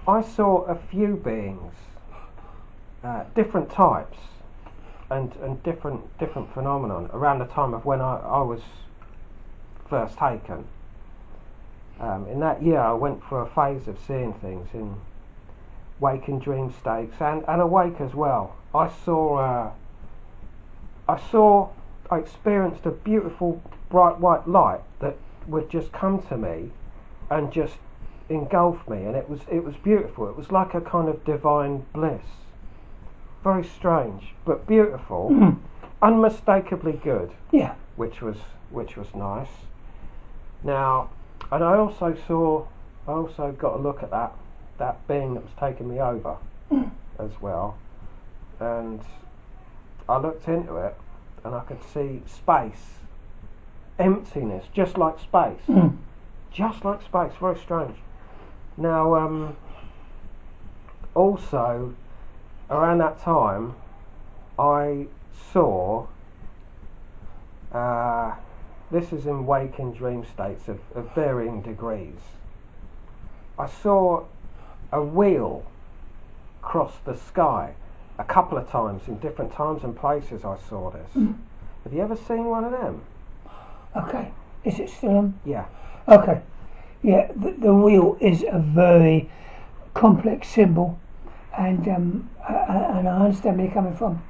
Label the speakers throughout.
Speaker 1: I saw a few beings, different types, and different phenomenon around the time of when I was first taken. In that year, I went through a phase of seeing things in wake and dream states, and awake as well. I experienced a beautiful bright white light that would just come to me and just engulf me, and it was beautiful. It was like a kind of divine bliss. Very strange, but beautiful, unmistakably good.
Speaker 2: Yeah.
Speaker 1: Which was nice. Now, and I also got a look at that being that was taking me over as well, and I looked into it, and I could see space, emptiness, just like space, very strange. Now, also around that time, I saw. This is in waking dream states of varying degrees. I saw a wheel cross the sky a couple of times in different times and places. I saw this. Have you ever seen one of them?
Speaker 2: Okay. Is it still on?
Speaker 1: Yeah.
Speaker 2: Okay. Yeah, the wheel is a very complex symbol, and I understand where you're coming from.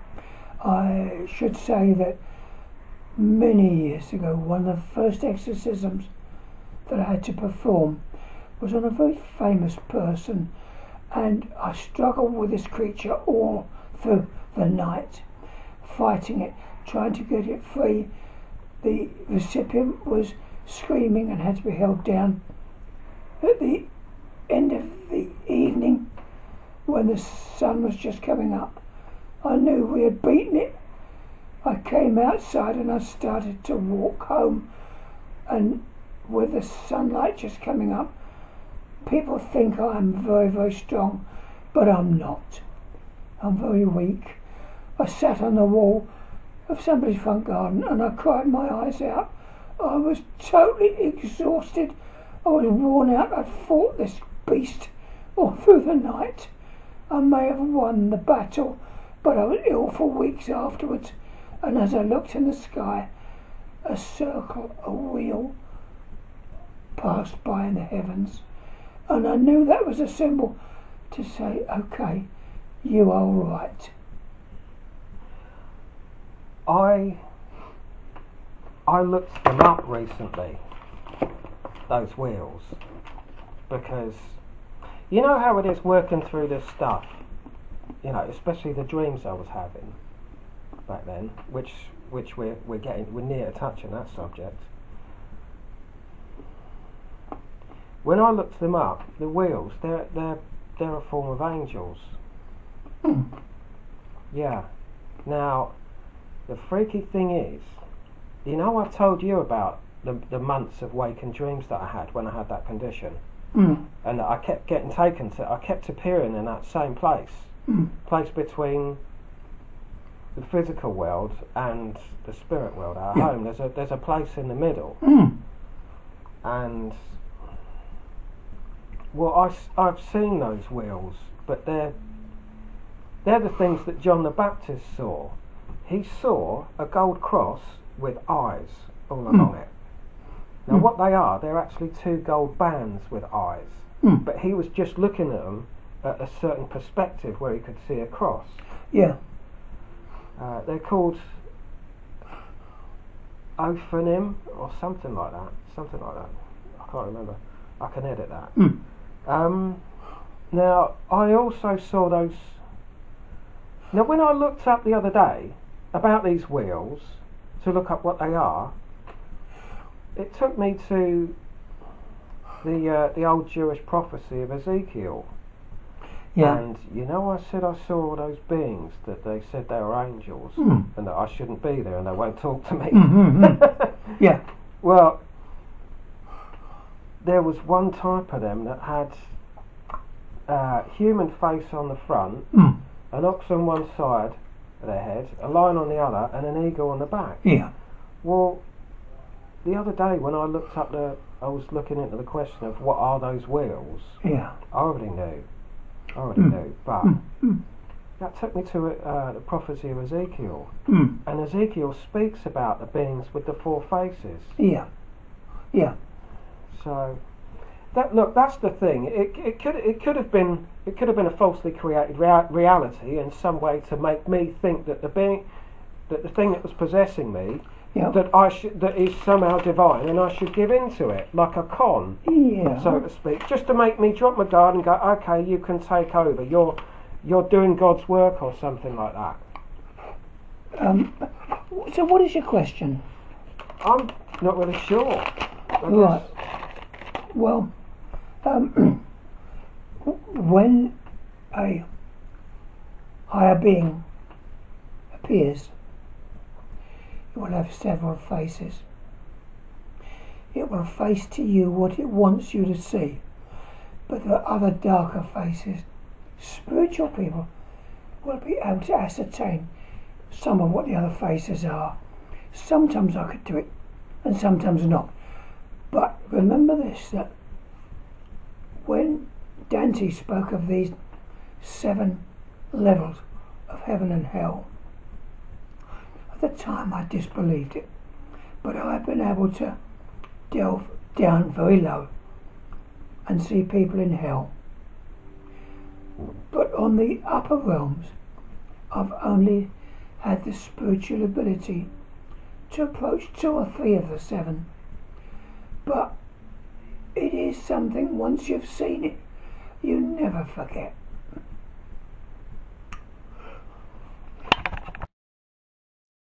Speaker 2: I should say that many years ago, one of the first exorcisms that I had to perform was on a very famous person, and I struggled with this creature all through the night, fighting it, trying to get it free. The recipient was screaming and had to be held down. At the end of the evening, when the sun was just coming up, I knew we had beaten it. I came outside and I started to walk home, and with the sunlight just coming up, people think I'm very, very strong, but I'm not. I'm very weak. I sat on the wall of somebody's front garden and I cried my eyes out. I was totally exhausted. I was worn out. I'd fought this beast all through the night. I may have won the battle, but I was ill for weeks afterwards. And as I looked in the sky, a circle, a wheel, passed by in the heavens. And I knew that was a symbol to say, okay, you are right.
Speaker 1: I looked them up recently, those wheels, because you know how it is working through this stuff, you know, especially the dreams I was having back then, which we're near touching that subject. When I looked them up, the wheels, they're a form of angels. Yeah. Now, the freaky thing is, you know, I've told you about the months of waking dreams that I had when I had that condition, and I kept getting taken to. I kept appearing in that same place, place between the physical world and the spirit world, our home. There's a place in the middle, and well, I've seen those wheels, but they're the things that John the Baptist saw. He saw a gold cross with eyes all along it. Now what they are, they're actually two gold bands with eyes, but he was just looking at them at a certain perspective where he could see a cross.
Speaker 2: Yeah.
Speaker 1: They're called ophonym or something like that. I can't remember. I can edit that. Now, I also saw those. Now, when I looked up the other day about these wheels to look up what they are, it took me to the old Jewish prophecy of Ezekiel.
Speaker 2: Yeah.
Speaker 1: And you know, I said I saw all those beings that they said they were angels, and that I shouldn't be there, and they won't talk to me.
Speaker 2: Yeah.
Speaker 1: Well, there was one type of them that had human face on the front, an ox on one side of their head, a lion on the other, and an eagle on the back.
Speaker 2: Yeah.
Speaker 1: Well, the other day when I looked up I was looking into the question of what are those wheels.
Speaker 2: Yeah.
Speaker 1: I already knew. already knew, but that took me to the prophecy of Ezekiel. And Ezekiel speaks about the beings with the four faces.
Speaker 2: Yeah.
Speaker 1: So, that's the thing. It could have been a falsely created reality in some way to make me think that the thing that was possessing me, that is somehow divine, and I should give in to it like a con, so to speak, just to make me drop my guard and go, okay, you can take over. You're doing God's work or something like that.
Speaker 2: So what is your question?
Speaker 1: I'm not really sure.
Speaker 2: Right. Well, when a higher being appears, it will have several faces. It will face to you what it wants you to see. But there are other darker faces. Spiritual people will be able to ascertain some of what the other faces are. Sometimes I could do it, and sometimes not. But remember this, that when Dante spoke of these 7 levels of heaven and hell, at the time I disbelieved it. But I've been able to delve down very low and see people in hell. But on the upper realms, I've only had the spiritual ability to approach 2 or 3 of the 7. But it is something, once you've seen it, you never forget.